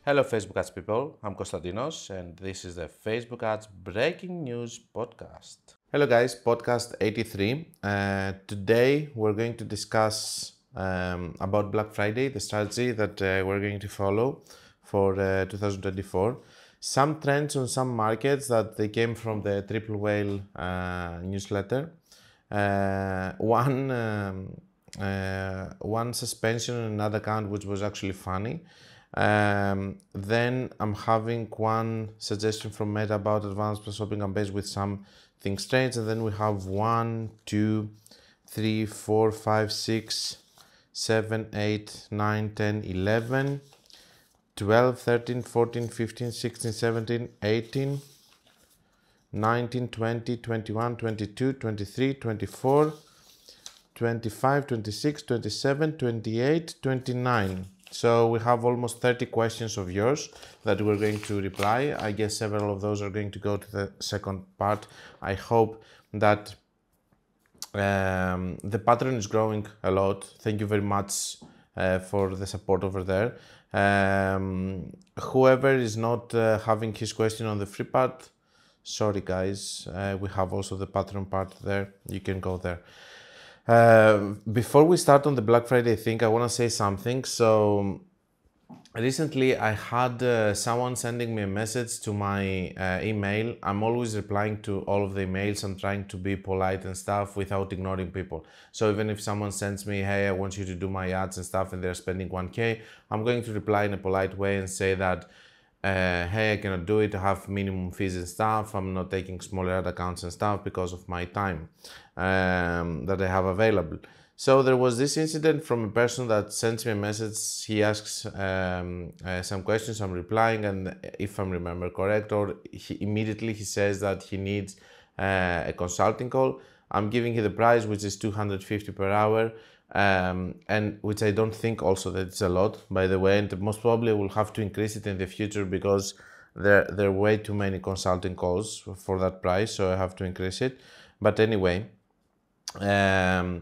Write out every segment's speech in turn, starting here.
Hello, Facebook ads people. I'm Konstantinos, and this is the Facebook ads breaking news podcast. Hello, guys. Podcast 83. Today we're going to discuss about Black Friday, the strategy that we're going to follow for 2024. Some trends on some markets that they came from the Triple Whale newsletter. One suspension on another account which was actually funny. Then I'm having one suggestion from Meta about advanced shopping campaigns with something strange, and then we have 1, 2, 3, 4, 5, 6, 7, 8, 9, 10, 11, 12, 13, 14, 15, 16, 17, 18, 19, 20, 21, 22, 23, 24, 25, 26, 27, 28, 29. So we have almost 30 questions of yours that we're going to reply. I guess several of those are going to go to the second part. I hope that the pattern is growing a lot. Thank you very much for the support over there. Whoever is not having his question on the free part, sorry guys, we have also the Patreon part there. You can go there. Before we start on the Black Friday thing, I want to say something. So recently I had someone sending me a message to my email. I'm always replying to all of the emails. I'm trying to be polite and stuff without ignoring people. So even if someone sends me, hey, I want you to do my ads and stuff, and they're spending 1K, I'm going to reply in a polite way and say that hey, I cannot do it, I have minimum fees and stuff, I'm not taking smaller ad accounts and stuff because of my time that I have available. So there was this incident from a person that sends me a message, he asks some questions, I'm replying, and if I remember correct, or immediately he says that he needs a consulting call. I'm giving you the price, which is 250 per hour. And which I don't think also that it's a lot, by the way, and most probably we'll have to increase it in the future because there are way too many consulting calls for that price, so I have to increase it. But anyway, then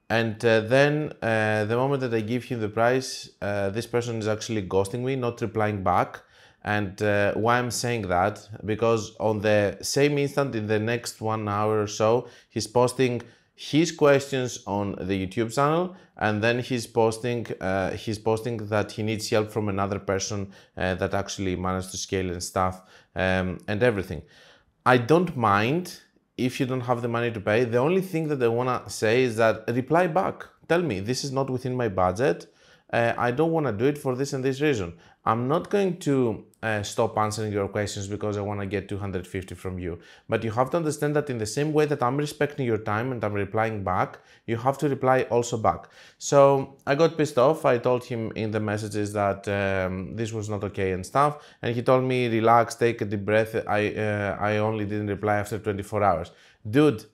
the moment that I give him the price, this person is actually ghosting me, not replying back. And why I'm saying that, because on the same instant, in the next 1 hour or so, he's posting his questions on the YouTube channel, and then he's posting that he needs help from another person that actually managed to scale and stuff and everything. I don't mind if you don't have the money to pay. The only thing that I want to say is that reply back. Tell me, this is not within my budget. I don't want to do it for this and this reason. I'm not going to stop answering your questions because I want to get 250 from you. But you have to understand that in the same way that I'm respecting your time and I'm replying back, you have to reply also back. So I got pissed off. I told him in the messages that this was not okay and stuff. And he told me, relax, take a deep breath. I only didn't reply after 24 hours. Dude,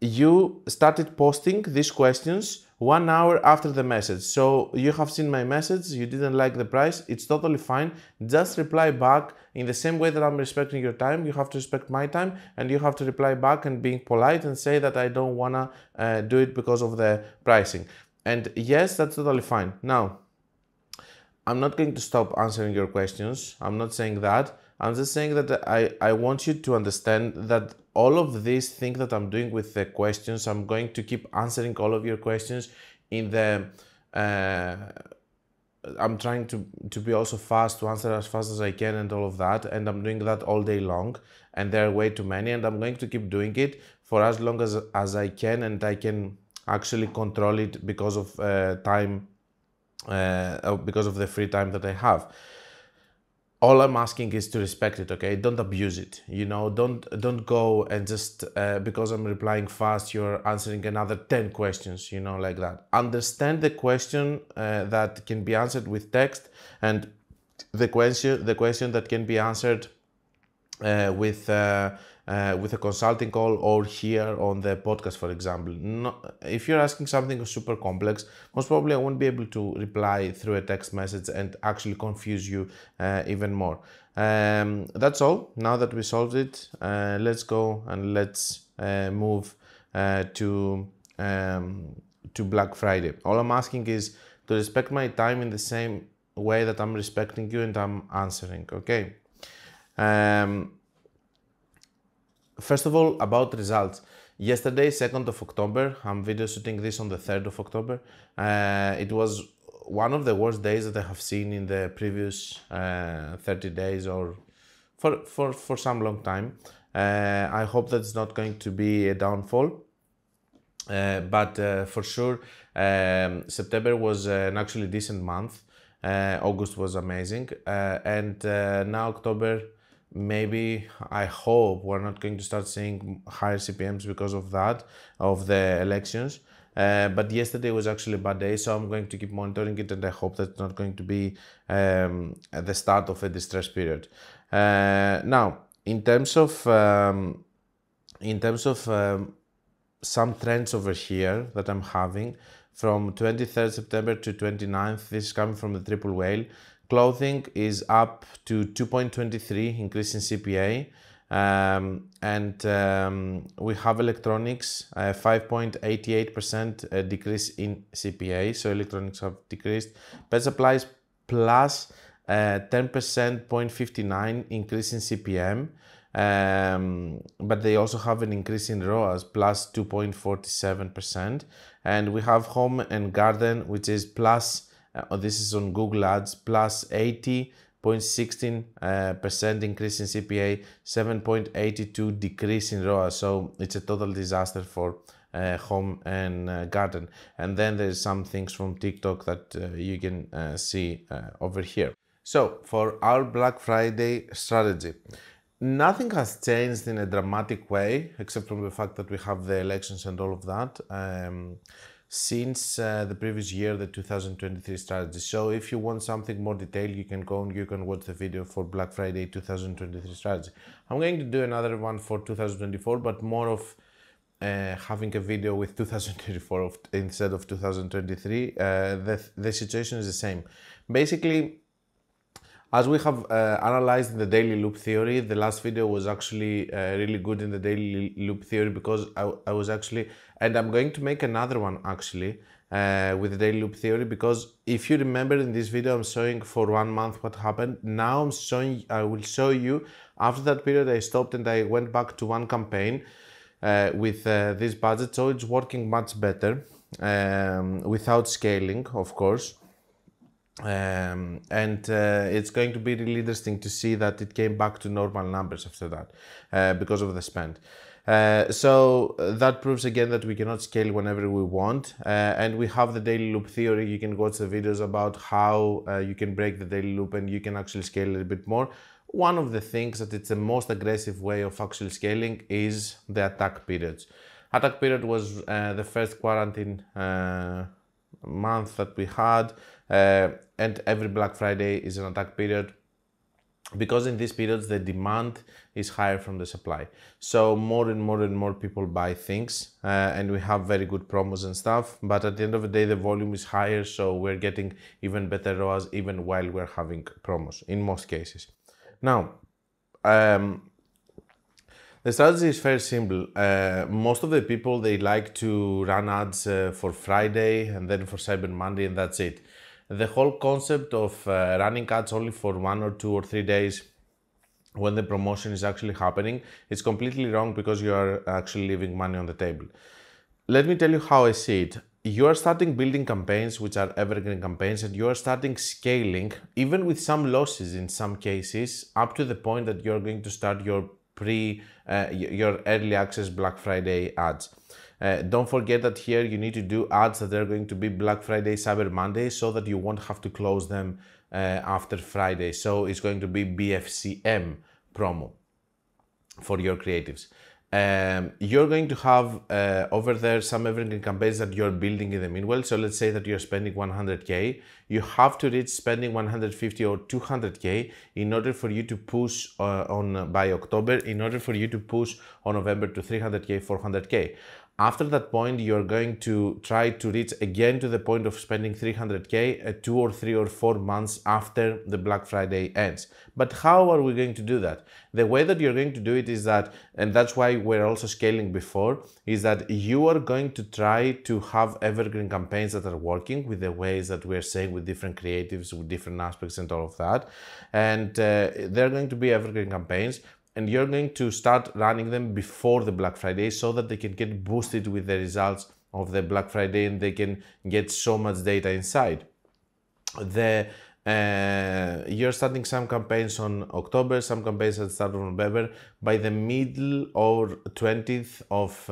you started posting these questions 1 hour after the message. So you have seen my message, you didn't like the price, it's totally fine. Just reply back in the same way that I'm respecting your time. You have to respect my time, and you have to reply back and being polite and say that I don't wanna do it because of the pricing. And yes, that's totally fine. Now, I'm not going to stop answering your questions. I'm not saying that. I'm just saying that I want you to understand that all of these things that I'm doing with the questions, I'm going to keep answering all of your questions in the... I'm trying to be also fast, to answer as fast as I can and all of that. And I'm doing that all day long. And there are way too many. And I'm going to keep doing it for as long as I can. And I can actually control it because of time, because of the free time that I have. All I'm asking is to respect it, okay? Don't abuse it, you know? Don't go and just, because I'm replying fast, you're answering another 10 questions, you know, like that. Understand the question that can be answered with text, and the question that can be answered with a consulting call or here on the podcast, for example. If you're asking something super complex, most probably I won't be able to reply through a text message and actually confuse you even more. That's all. Now that we solved it, let's go and let's move to Black Friday. All I'm asking is to respect my time in the same way that I'm respecting you and I'm answering, okay? First of all, about results. Yesterday, 2nd of October, I'm video shooting this on the 3rd of October. It was one of the worst days that I have seen in the previous 30 days or for some long time. I hope that it's not going to be a downfall. But for sure, September was an actually decent month. August was amazing. And now October, maybe, I hope we're not going to start seeing higher CPMs because of that, of the elections. But yesterday was actually a bad day, so I'm going to keep monitoring it, and I hope that's not going to be the start of a distress period. Now, in terms of some trends over here that I'm having from 23rd September to 29th, this is coming from the Triple Whale. Clothing is up to 2.23 increase in CPA, and we have electronics 5.88% decrease in CPA, so electronics have decreased. Pet supplies plus 10.59% increase in CPM, but they also have an increase in ROAS plus 2.47%, and we have home and garden, which is plus this is on Google Ads, plus 80.16% increase in CPA, 7.82 decrease in ROAS. So it's a total disaster for home and garden. And then there's some things from TikTok that you can see over here. So for our Black Friday strategy, nothing has changed in a dramatic way, except from the fact that we have the elections and all of that. Since the previous year, the 2023 strategy. So if you want something more detailed, you can go and you can watch the video for Black Friday 2023 strategy. I'm going to do another one for 2024, but more of having a video with 2024 instead of 2023. The situation is the same. Basically, as we have analyzed the daily loop theory, the last video was actually really good in the daily loop theory because I was actually, and I'm going to make another one actually with the daily loop theory, because if you remember in this video, I'm showing for 1 month what happened. Now I will show you after that period I stopped and I went back to one campaign with this budget, so it's working much better without scaling, of course. It's going to be really interesting to see that it came back to normal numbers after that because of the spend. So that proves again that we cannot scale whenever we want, and we have the daily loop theory. You can watch the videos about how you can break the daily loop and you can actually scale a little bit more. One of the things that it's the most aggressive way of actually scaling is the attack periods. Attack period was the first quarantine month that we had, and every Black Friday is an attack period, because in these periods the demand is higher from the supply. So more and more people buy things, and we have very good promos and stuff, but at the end of the day the volume is higher, so we're getting even better ROAS even while we're having promos in most cases. Now, the strategy is very simple. Most of the people, they like to run ads for Friday and then for Cyber Monday, and that's it. The whole concept of running ads only for 1 or 2 or 3 days when the promotion is actually happening is completely wrong, because you are actually leaving money on the table. Let me tell you how I see it. You are starting building campaigns which are evergreen campaigns, and you are starting scaling, even with some losses in some cases, up to the point that you're going to start your your early access Black Friday ads. Don't forget that here you need to do ads that are going to be Black Friday, Cyber Monday, so that you won't have to close them after Friday. So it's going to be BFCM promo for your creatives. You're going to have over there some evergreen campaigns that you're building in the meanwhile. So let's say that you're spending 100K. You have to reach spending 150 or 200K in order for you to push by October, in order for you to push on November to 300K, 400K. After that point, you're going to try to reach again to the point of spending 300K 2 or 3 or 4 months after the Black Friday ends. But how are we going to do that? The way that you're going to do it is that, and that's why we're also scaling before, is that you are going to try to have evergreen campaigns that are working with the ways that we're saying, with different creatives, with different aspects and all of that. And they're going to be evergreen campaigns. And you're going to start running them before the Black Friday so that they can get boosted with the results of the Black Friday and they can get so much data inside. You're starting some campaigns on October, some campaigns that start on November. By the middle or 20th of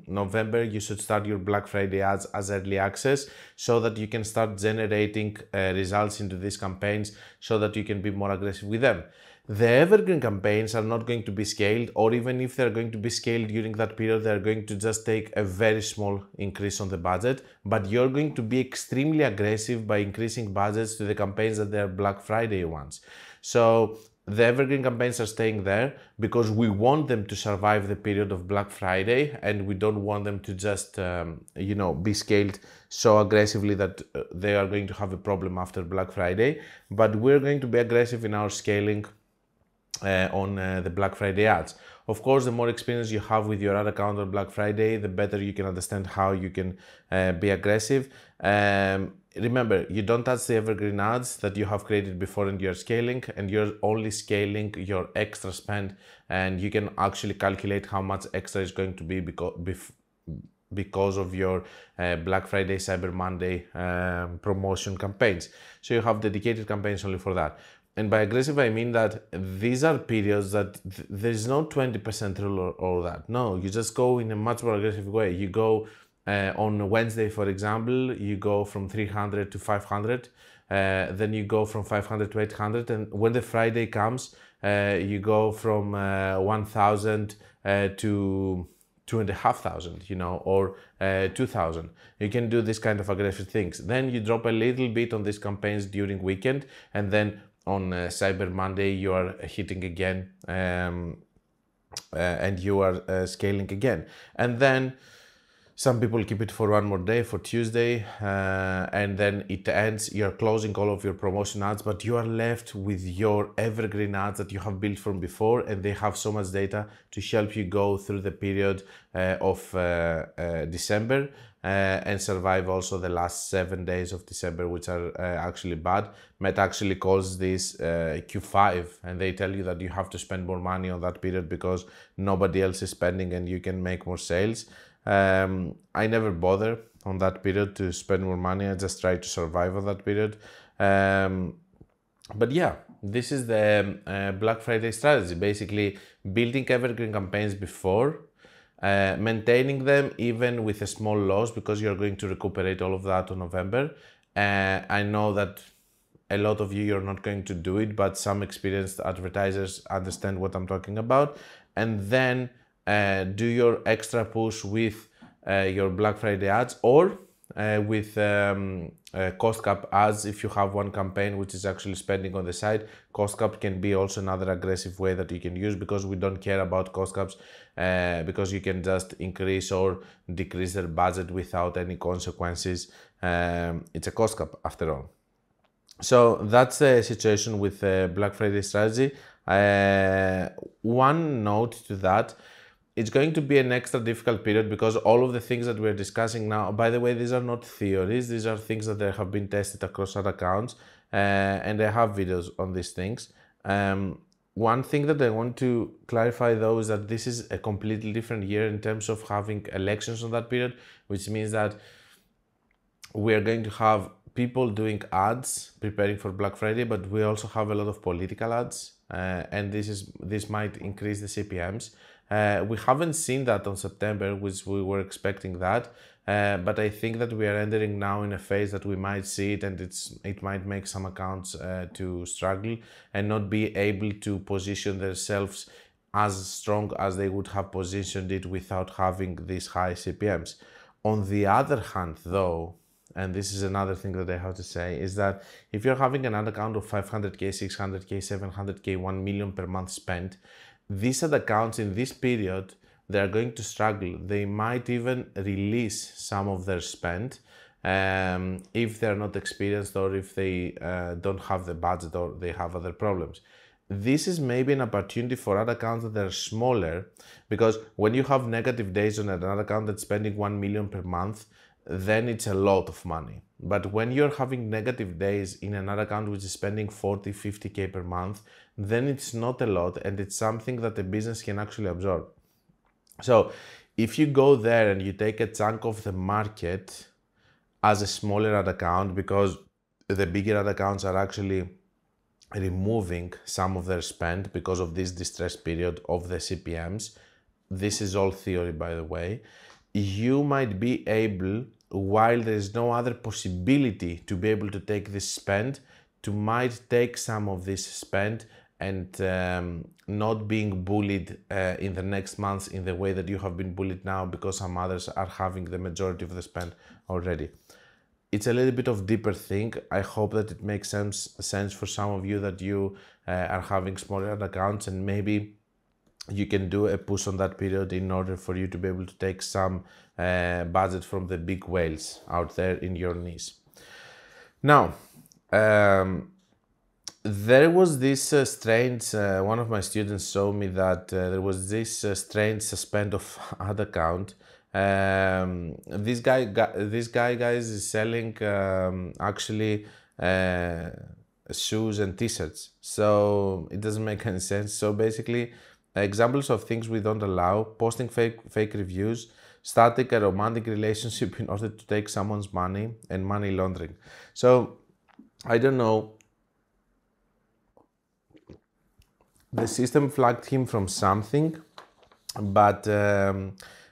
November, you should start your Black Friday ads as early access so that you can start generating results into these campaigns so that you can be more aggressive with them. The evergreen campaigns are not going to be scaled, or even if they're going to be scaled during that period, they're going to just take a very small increase on the budget, but you're going to be extremely aggressive by increasing budgets to the campaigns that they're Black Friday ones. So the evergreen campaigns are staying there because we want them to survive the period of Black Friday, and we don't want them to just, be scaled so aggressively that they are going to have a problem after Black Friday. But we're going to be aggressive in our scaling on the Black Friday ads. Of course, the more experience you have with your ad account on Black Friday, the better you can understand how you can be aggressive. Remember, you don't touch the evergreen ads that you have created before and you're scaling, and you're only scaling your extra spend, and you can actually calculate how much extra is going to be because of your Black Friday, Cyber Monday promotion campaigns. So you have dedicated campaigns only for that. And by aggressive, I mean that these are periods that there's no 20% rule or that. No, you just go in a much more aggressive way. You go on Wednesday, for example, you go from 300 to 500. Then you go from 500 to 800. And when the Friday comes, you go from 1,000 to 2,500, or 2,000. You can do this kind of aggressive things. Then you drop a little bit on these campaigns during weekend, and then on Cyber Monday you are hitting again, and you are scaling again. And then some people keep it for one more day, for Tuesday, and then it ends. You're closing all of your promotion ads, but you are left with your evergreen ads that you have built from before, and they have so much data to help you go through the period of December and survive also the last 7 days of December, which are actually bad. Meta actually calls this Q5, and they tell you that you have to spend more money on that period because nobody else is spending and you can make more sales. I never bother on that period to spend more money. I just try to survive on that period. But yeah, this is the Black Friday strategy. Basically, building evergreen campaigns before, maintaining them even with a small loss because you're going to recuperate all of that on November. I know that a lot of you're not going to do it, but some experienced advertisers understand what I'm talking about. And then do your extra push with your Black Friday ads, or with cost cap ads. If you have one campaign which is actually spending on the side, cost cap can be also another aggressive way that you can use, because we don't care about cost caps, because you can just increase or decrease their budget without any consequences. It's a cost cap after all. So that's the situation with Black Friday strategy. One note to that: it's going to be an extra difficult period because all of the things that we're discussing now, by the way, these are not theories, these are things that have been tested across our accounts, and I have videos on these things. One thing that I want to clarify though is that this is a completely different year in terms of having elections on that period, which means that we are going to have people doing ads preparing for Black Friday, but we also have a lot of political ads, and this might increase the CPMs. We haven't seen that on September, which we were expecting that, but I think that we are entering now in a phase that we might see it, and it might make some accounts to struggle and not be able to position themselves as strong as they would have positioned it without having these high CPMs. On the other hand though, and this is another thing that I have to say, is that if you're having an ad account of 500k, 600k, 700k, 1 million per month spent, these ad accounts in this period they are going to struggle. They might even release some of their spend if they're not experienced, or if they don't have the budget, or they have other problems. This is maybe an opportunity for other accounts that are smaller, because when you have negative days on another account that's spending 1 million per month, then it's a lot of money. But when you're having negative days in another account which is spending 40, 50K per month, then it's not a lot, and it's something that the business can actually absorb. So if you go there and you take a chunk of the market as a smaller ad account, because the bigger ad accounts are actually removing some of their spend because of this distress period of the CPMs, this is all theory by the way, you might be able, while there is no other possibility to be able to take this spend, to might take some of this spend and not being bullied in the next months in the way that you have been bullied now, because some others are having the majority of the spend already. It's a little bit of deeper thing. I hope that it makes sense for some of you that you are having smaller accounts, and maybe you can do a push on that period in order for you to be able to take some budget from the big whales out there in your niche. Now, there was this strange, one of my students showed me that there was this strange suspend of ad account. This guy guys is selling actually shoes and t-shirts, so it doesn't make any sense. So basically, examples of things we don't allow: posting fake reviews, starting a romantic relationship in order to take someone's money, and money laundering. So I don't know, the system flagged him from something, but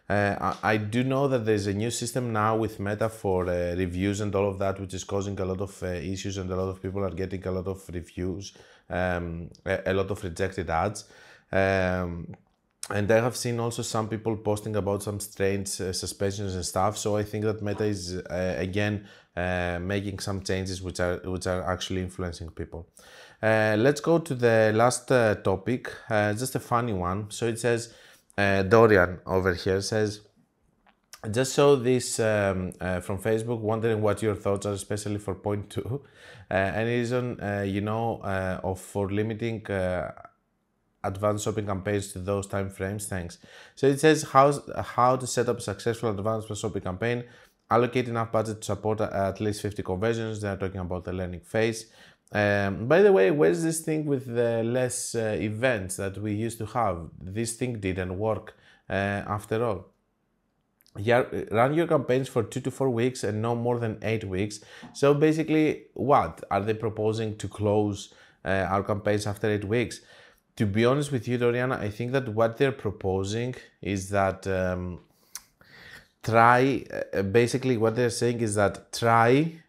I do know that there's a new system now with Meta for reviews and all of that, which is causing a lot of issues, and a lot of people are getting a lot of reviews, a lot of rejected ads. And I have seen also some people posting about some strange suspensions and stuff. So I think that Meta is again making some changes which are actually influencing people. Let's go to the last topic, just a funny one. So it says, Dorian over here says, just saw this from Facebook, wondering what your thoughts are, especially for point 2. Any reason, for limiting advanced shopping campaigns to those time frames? Thanks. So it says how to set up a successful advanced shopping campaign, allocate enough budget to support at least 50 conversions. They are talking about the learning phase. By the way, where's this thing with the less events that we used to have? This thing didn't work after all. Yeah, run your campaigns for 2 to 4 weeks and no more than 8 weeks. So basically, what are they proposing to close our campaigns after 8 weeks? To be honest with you, Doriana, I think that what they're proposing is that basically what they're saying is that try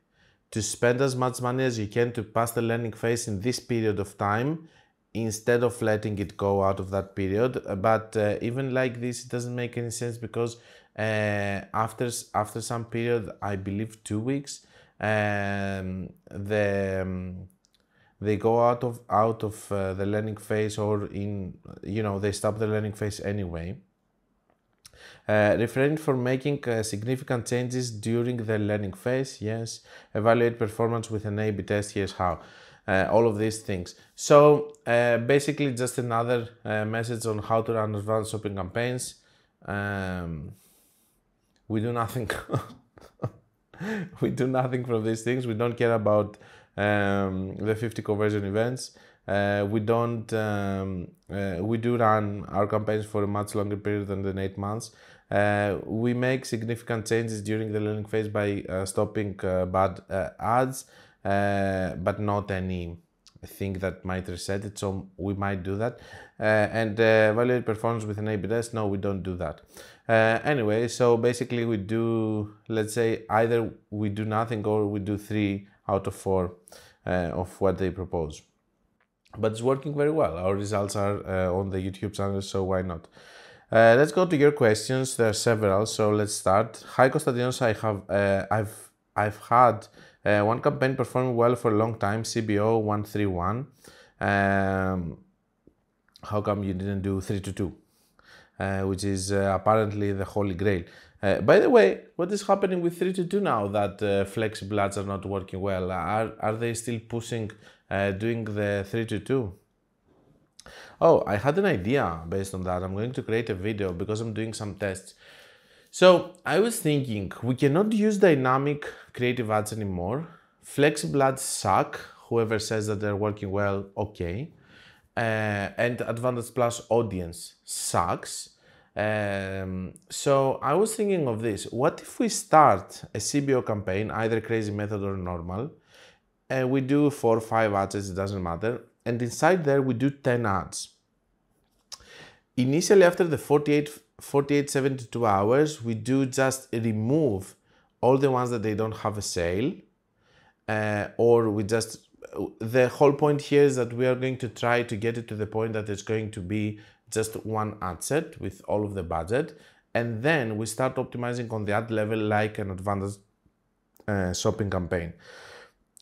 to spend as much money as you can to pass the learning phase in this period of time, instead of letting it go out of that period. But even like this, it doesn't make any sense, because after some period, I believe 2 weeks, they go out of the learning phase, or they stop the learning phase anyway. Refrain from making significant changes during the learning phase. Yes. Evaluate performance with an A/B test. Here's how. All of these things. So basically just another message on how to run advanced shopping campaigns. We do nothing. We do nothing from these things. We don't care about the 50 conversion events. We do run our campaigns for a much longer period than 8 months. We make significant changes during the learning phase by stopping bad ads, but not anything that might reset it. So we might do that. And evaluate performance with an A/B test. No, we don't do that. Anyway, so basically we do, let's say, either we do nothing or we do 3 out of 4 of what they propose. But it's working very well. Our results are on the YouTube channel, so why not? Let's go to your questions. There are several, so let's start. Hi Konstantinos, I've had one campaign performing well for a long time, CBO 131. How come you didn't do 3 to 2? which is apparently the holy grail. By the way, what is happening with 322 now that flexible ads are not working well? Are they still pushing doing the 322? Oh, I had an idea based on that. I'm going to create a video because I'm doing some tests. So I was thinking we cannot use dynamic creative ads anymore. Flexible ads suck. Whoever says that they're working well, okay. And Advantage Plus audience sucks. So I was thinking of this. What if we start a CBO campaign, either crazy method or normal, and we do 4 or 5 ads, it doesn't matter. And inside there we do 10 ads. Initially, after the 72 hours, we do just remove all the ones that they don't have a sale, or we just, the whole point here is that we are going to try to get it to the point that it's going to be just one ad set with all of the budget, and then we start optimizing on the ad level like an advanced shopping campaign.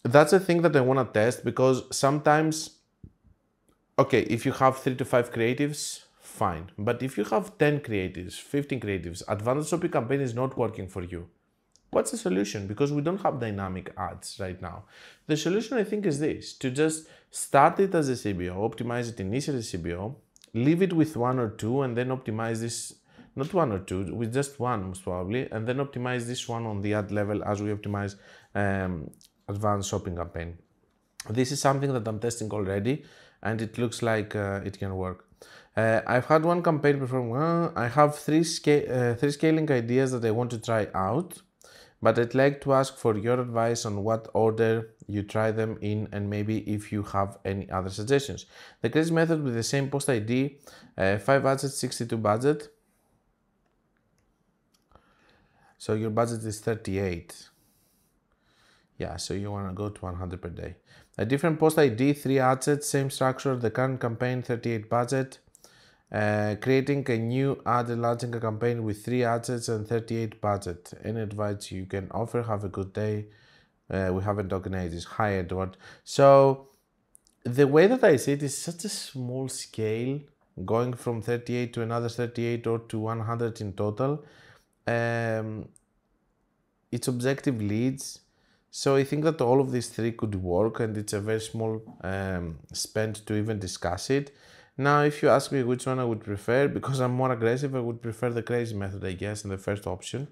That's a thing that I want to test because sometimes, okay, if you have 3 to 5 creatives, fine. But if you have 10 creatives, 15 creatives, advanced shopping campaign is not working for you. What's the solution? Because we don't have dynamic ads right now. The solution, I think, is this: to just start it as a CBO, optimize it initially as CBO, leave it with 1 or 2, and then optimize this, not 1 or 2, with just 1 most probably, and then optimize this one on the ad level as we optimize advanced shopping campaign. This is something that I'm testing already, and it looks like it can work. I've had one campaign perform well. I have three scaling ideas that I want to try out, but I'd like to ask for your advice on what order you try them in and maybe if you have any other suggestions. The crazy method with the same post ID, 5 ads at 62 budget. So your budget is 38. Yeah, so you want to go to 100 per day. A different post ID, 3 ads, same structure, the current campaign, 38 budget. Creating a new ad and launching a campaign with 3 ads and 38 budget. Any advice you can offer? Have a good day. We haven't talked in ages. Hi, Edward. So the way that I see it is such a small scale, going from 38 to another 38 or to 100 in total. It's objective leads. So I think that all of these 3 could work, and it's a very small spend to even discuss it. Now, if you ask me which one I would prefer, because I'm more aggressive, I would prefer the crazy method, I guess, in the first option,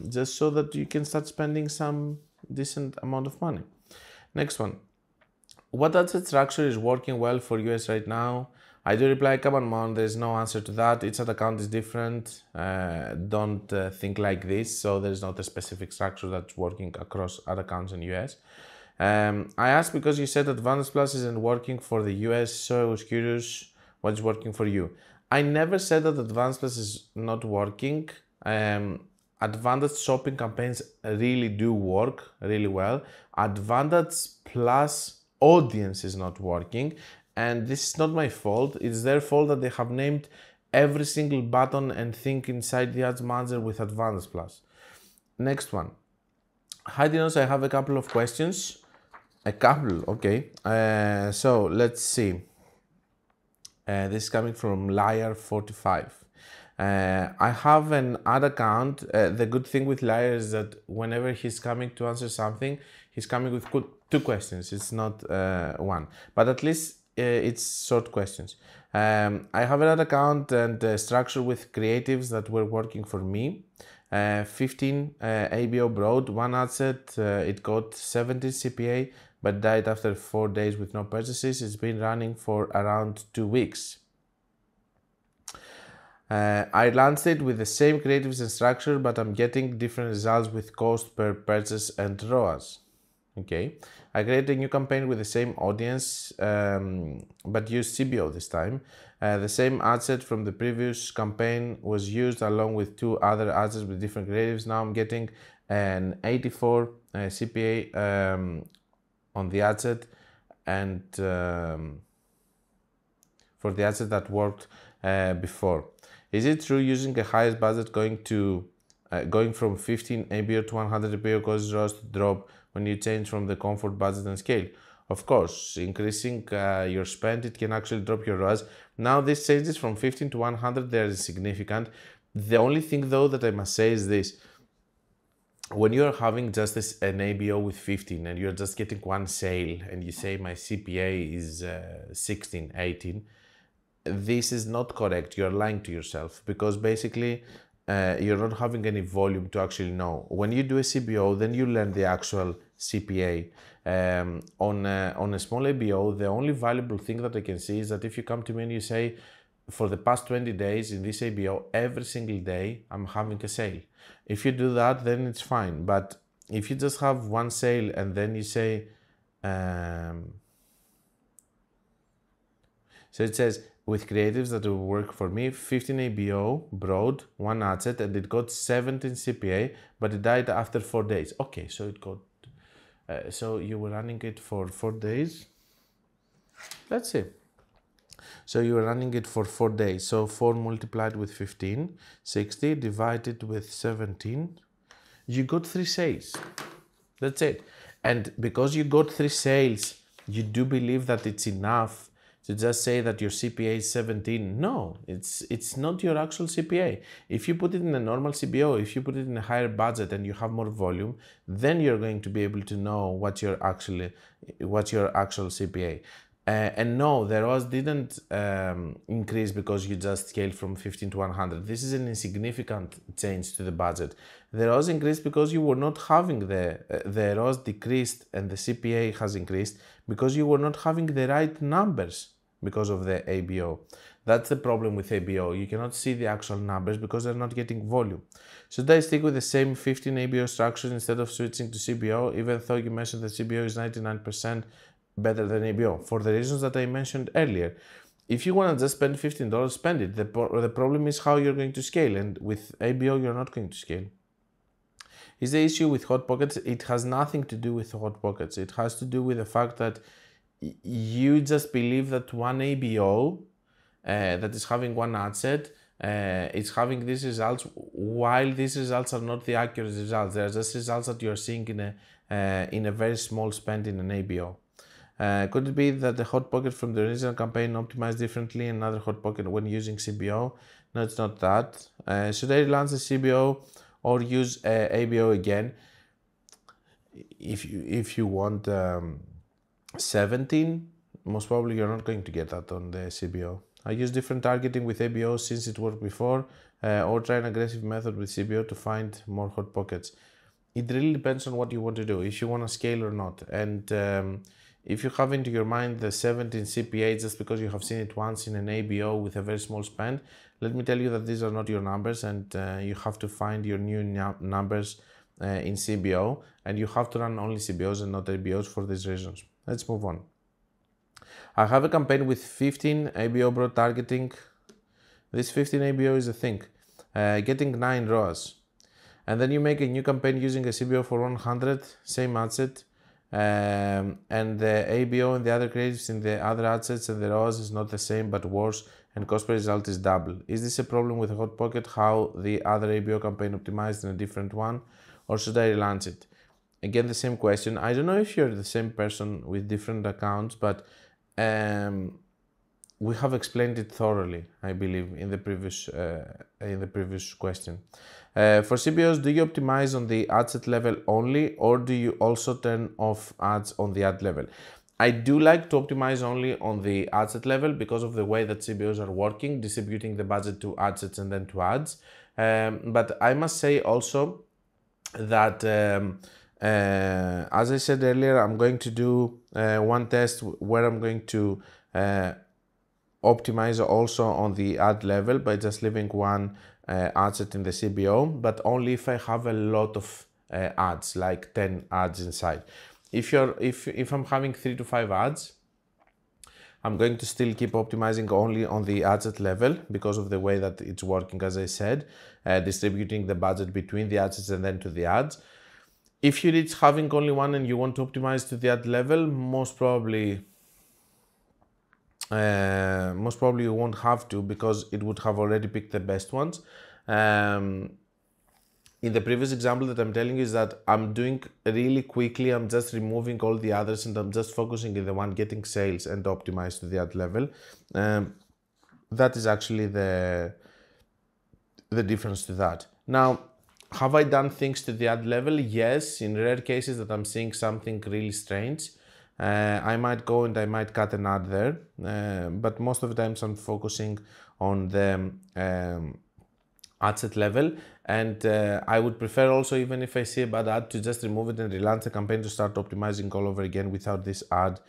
just so that you can start spending some decent amount of money. Next one. What ad set structure is working well for US right now? I do reply, come on, man, there's no answer to that. Each ad account is different. Don't think like this. So there's not a specific structure that's working across ad accounts in US. I asked because you said Advantage Plus isn't working for the US, so I was curious what's working for you. I never said that Advantage Plus is not working. Advantage shopping campaigns really do work really well. Advantage Plus audience is not working, and this is not my fault. It's their fault that they have named every single button and thing inside the Ads Manager with Advantage Plus. Next one. Hi Dinos, I have a couple of questions. A couple, okay. So let's see. This is coming from Liar45. I have an ad account. The good thing with Liar is that whenever he's coming to answer something, he's coming with 2 questions. It's not 1, but at least it's short questions. I have an ad account and structure with creatives that were working for me. 15 ABO broad, 1 ad set, it got 70 CPA, but died after 4 days with no purchases. It's been running for around 2 weeks. I launched it with the same creatives and structure, but I'm getting different results with cost per purchase and ROAS. Okay. I created a new campaign with the same audience, but used CBO this time. The same ad set from the previous campaign was used along with 2 other ads with different creatives. Now I'm getting an 84 CPA on the ad set, and for the ad set that worked before. Is it true using a highest budget going from 15 ABO to 100 ABO causes ROAS to drop when you change from the comfort budget and scale? Of course, increasing your spend, it can actually drop your ROAS. Now, these changes from 15 to 100, they are insignificant. The only thing though that I must say is this. When you're having just an ABO with 15 and you're just getting one sale and you say my CPA is 16, 18, this is not correct. You're lying to yourself because basically you're not having any volume to actually know. When you do a CBO, then you learn the actual CPA. On a small ABO, the only valuable thing that I can see is that if you come to me and you say, for the past 20 days in this ABO, every single day I'm having a sale. If you do that, then it's fine. But if you just have one sale and then you say, so it says, with creatives that will work for me, 15 ABO, broad, one ad set, and it got 17 CPA, but it died after 4 days. Okay, so it got, so you were running it for 4 days. Let's see. So you were running it for 4 days. So 4 multiplied with 15, 60, divided with 17. You got 3 sales. That's it. And because you got 3 sales, you do believe that it's enough to just say that your CPA is 17. No, it's not your actual CPA. If you put it in a normal CBO, if you put it in a higher budget and you have more volume, then you're going to be able to know what's your actual CPA. And no, the ROAS didn't increase because you just scaled from 15 to 100. This is an insignificant change to the budget. The ROAS increased because you were not having the ROAS decreased and the CPA has increased because you were not having the right numbers because of the ABO. That's the problem with ABO. You cannot see the actual numbers because they're not getting volume. Should I stick with the same 15 ABO structure instead of switching to CBO, even though you mentioned that CBO is 99% better than ABO? For the reasons that I mentioned earlier. If you want to just spend $15, spend it. The problem is how you're going to scale, and with ABO you're not going to scale. Is the issue with hot pockets? It has nothing to do with hot pockets. It has to do with the fact that you just believe that one ABO that is having one ad set is having these results, while these results are not the accurate results. They are just results that you are seeing in a very small spend in an ABO. Could it be that the hot pocket from the original campaign optimized differently and another hot pocket when using CBO? No, it's not that. Should I relaunch the CBO or use ABO again? If you want 17, most probably you're not going to get that on the CBO. I use different targeting with ABO since it worked before, or try an aggressive method with CBO to find more hot pockets. It really depends on what you want to do, if you want to scale or not. And if you have into your mind the 17 CPA just because you have seen it once in an ABO with a very small spend, let me tell you that these are not your numbers, and you have to find your new numbers in CBO, and you have to run only CBOs and not ABOs for these reasons. Let's move on. I have a campaign with 15 ABO broad targeting. This 15 ABO is a thing, getting 9 ROAS. And then you make a new campaign using a CBO for 100, same ad set, and the ABO and the other creatives in the other ad sets and the ROAS is not the same but worse, and cost per result is double. Is this a problem with a hot pocket? How the other ABO campaign optimized in a different one, or should I relaunch it? Again, the same question. I don't know if you're the same person with different accounts, but we have explained it thoroughly, I believe, in the previous question. For CBOs, do you optimize on the ad set level only, or do you also turn off ads on the ad level? I do like to optimize only on the ad set level because of the way that CBOs are working, distributing the budget to ad sets and then to ads. But I must say also that as I said earlier, I'm going to do one test where I'm going to optimize also on the ad level by just leaving one ad set in the CBO, but only if I have a lot of ads, like 10 ads inside. If I'm having 3 to 5 ads, I'm going to still keep optimizing only on the ad set level because of the way that it's working, as I said, distributing the budget between the ad sets and then to the ads. If you reach having only one and you want to optimize to the ad level, most probably you won't have to, because it would have already picked the best ones. in the previous example that I'm telling you is that I'm doing really quickly, I'm just removing all the others and I'm just focusing on the one getting sales and optimize to the ad level. That is actually the difference to that. Now, have I done things to the ad level? Yes, in rare cases that I'm seeing something really strange. I might go and I might cut an ad there, but most of the times I'm focusing on the ad set level, and I would prefer also, even if I see a bad ad, to just remove it and relaunch the campaign to start optimizing all over again without this ad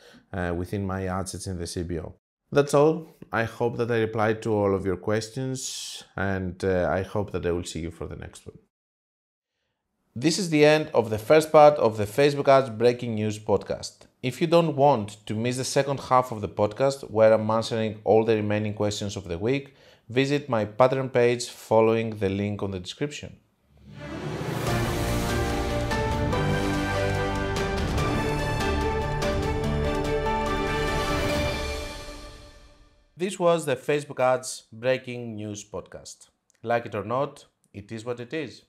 within my ad sets in the CBO. That's all. I hope that I replied to all of your questions, and I hope that I will see you for the next one. This is the end of the first part of the Facebook Ads Breaking News podcast. If you don't want to miss the second half of the podcast, where I'm answering all the remaining questions of the week, visit my Patreon page following the link on the description. This was the Facebook Ads Breaking News podcast. Like it or not, it is what it is.